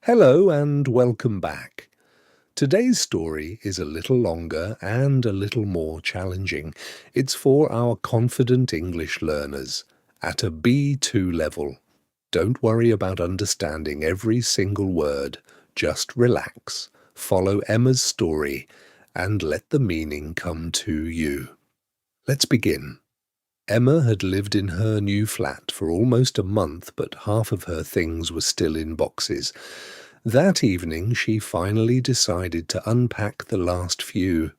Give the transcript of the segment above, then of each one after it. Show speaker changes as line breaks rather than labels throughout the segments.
Hello and welcome back. Today's story is a little longer and a little more challenging. It's for our confident English learners at a B2 level. Don't worry about understanding every single word. Just relax, follow Emma's story, and let the meaning come to you. Let's begin. Emma had lived in her new flat for almost a month, but half of her things were still in boxes. That evening she finally decided to unpack the last few.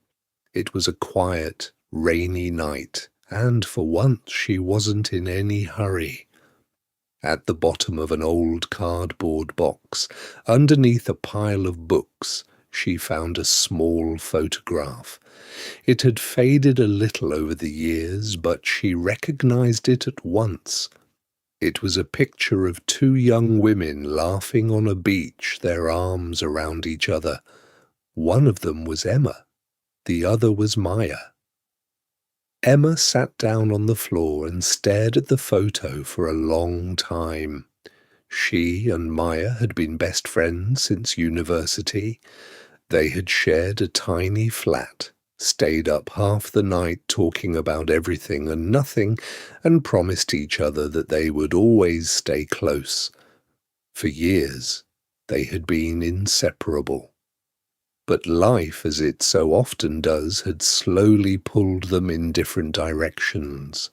It was a quiet, rainy night, and for once she wasn't in any hurry. At the bottom of an old cardboard box, underneath a pile of books, she found a small photograph. It had faded a little over the years, but she recognized it at once. It was a picture of two young women laughing on a beach, their arms around each other. One of them was Emma. The other was Maya. Emma sat down on the floor and stared at the photo for a long time. She and Maya had been best friends since university. They had shared a tiny flat, stayed up half the night talking about everything and nothing, and promised each other that they would always stay close. For years, they had been inseparable. But life, as it so often does, had slowly pulled them in different directions.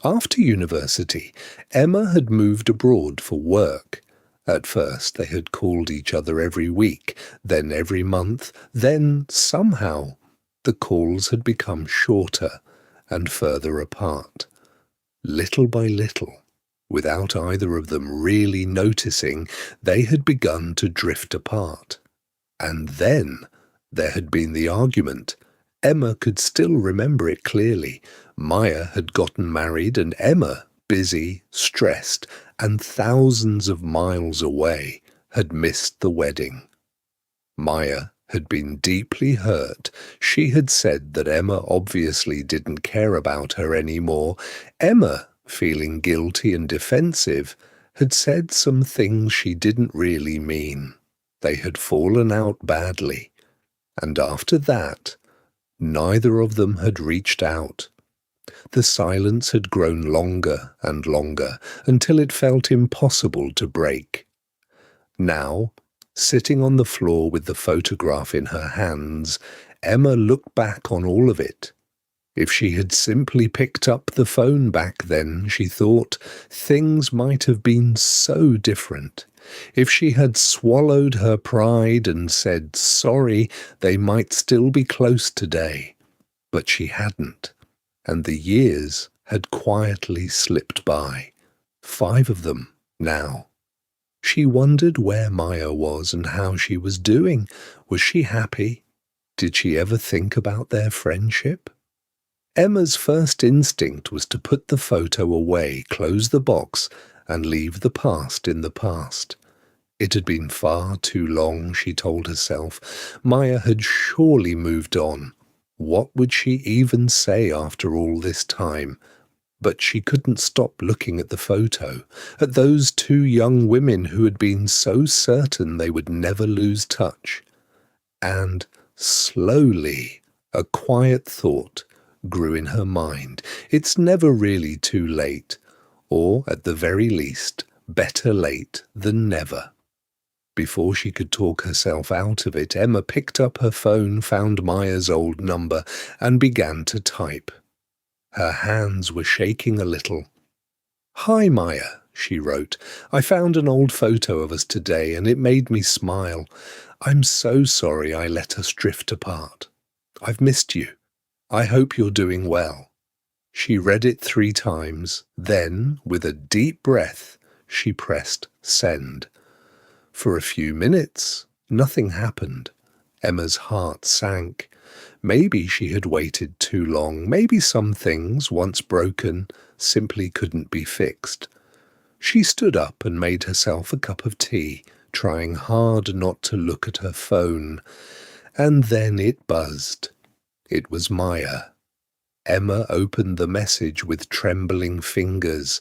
After university, Emma had moved abroad for work. At first they had called each other every week, then every month, then somehow the calls had become shorter and further apart. Little by little, without either of them really noticing, they had begun to drift apart. And then there had been the argument. Emma could still remember it clearly. Maya had gotten married and Emma, busy, stressed, and thousands of miles away, had missed the wedding. Maya had been deeply hurt. She had said that Emma obviously didn't care about her anymore. Emma, feeling guilty and defensive, had said some things she didn't really mean. They had fallen out badly, and after that, neither of them had reached out. The silence had grown longer and longer until it felt impossible to break. Now, sitting on the floor with the photograph in her hands, Emma looked back on all of it. If she had simply picked up the phone back then, she thought, things might have been so different. If she had swallowed her pride and said sorry, they might still be close today. But she hadn't, and the years had quietly slipped by. 5 of them now. She wondered where Maya was and how she was doing. Was she happy? Did she ever think about their friendship? Emma's first instinct was to put the photo away, close the box, and leave the past in the past. It had been far too long, she told herself. Maya had surely moved on. What would she even say after all this time? But she couldn't stop looking at the photo, at those 2 young women who had been so certain they would never lose touch. And slowly, a quiet thought grew in her mind. It's never really too late, or at the very least, better late than never. Before she could talk herself out of it, Emma picked up her phone, found Maya's old number, and began to type. Her hands were shaking a little. "Hi, Maya," she wrote. "I found an old photo of us today, and it made me smile. I'm so sorry I let us drift apart. I've missed you. I hope you're doing well." She read it 3 times, then, with a deep breath, she pressed send. For a few minutes, nothing happened. Emma's heart sank. Maybe she had waited too long. Maybe some things, once broken, simply couldn't be fixed. She stood up and made herself a cup of tea, trying hard not to look at her phone. And then it buzzed. It was Maya. Emma opened the message with trembling fingers.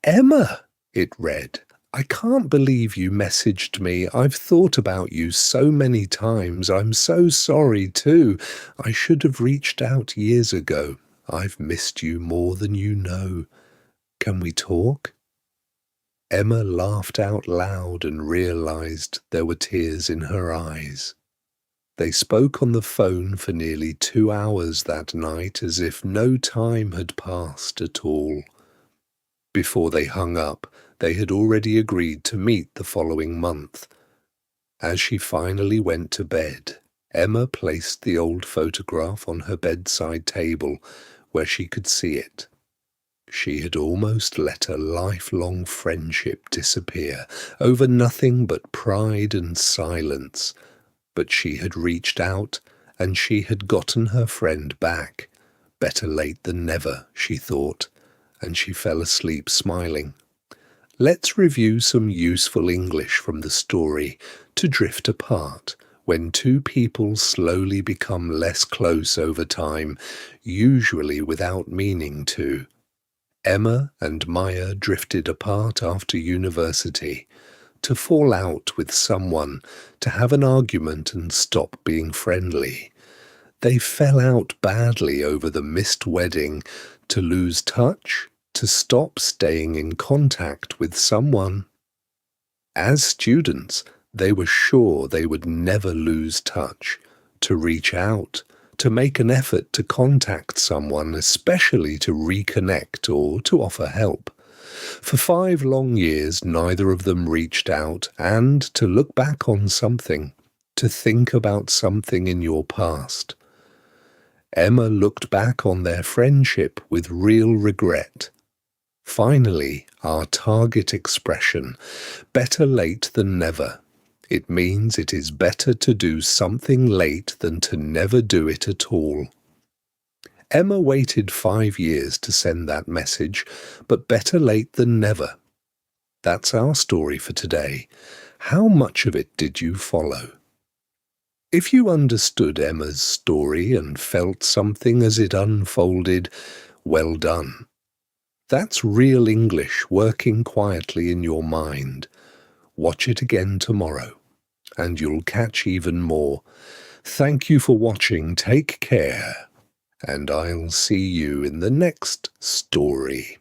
"Emma," it read, I can't believe you messaged me. I've thought about you so many times. I'm so sorry too. I should have reached out years ago. I've missed you more than you know. Can we talk? Emma laughed out loud and realized there were tears in her eyes. They spoke on the phone for nearly 2 hours that night as if no time had passed at all. Before they hung up, they had already agreed to meet the following month. As she finally went to bed, Emma placed the old photograph on her bedside table where she could see it. She had almost let a lifelong friendship disappear over nothing but pride and silence, but she had reached out and she had gotten her friend back. Better late than never, she thought, and she fell asleep smiling. Let's review some useful English from the story to drift apart when two people slowly become less close over time, usually without meaning to. Emma and Maya drifted apart after university, to fall out with someone, to have an argument and stop being friendly. They fell out badly over the missed wedding, to lose touch, to stop staying in contact with someone. As students, they were sure they would never lose touch, to reach out, to make an effort to contact someone, especially to reconnect or to offer help. For 5 long years, neither of them reached out, and to look back on something, to think about something in your past. Emma looked back on their friendship with real regret. Finally, our target expression, better late than never. It means it is better to do something late than to never do it at all. Emma waited 5 years to send that message, but better late than never. That's our story for today. How much of it did you follow? If you understood Emma's story and felt something as it unfolded, well done. That's real English working quietly in your mind. Watch it again tomorrow, and you'll catch even more. Thank you for watching. Take care, and I'll see you in the next story.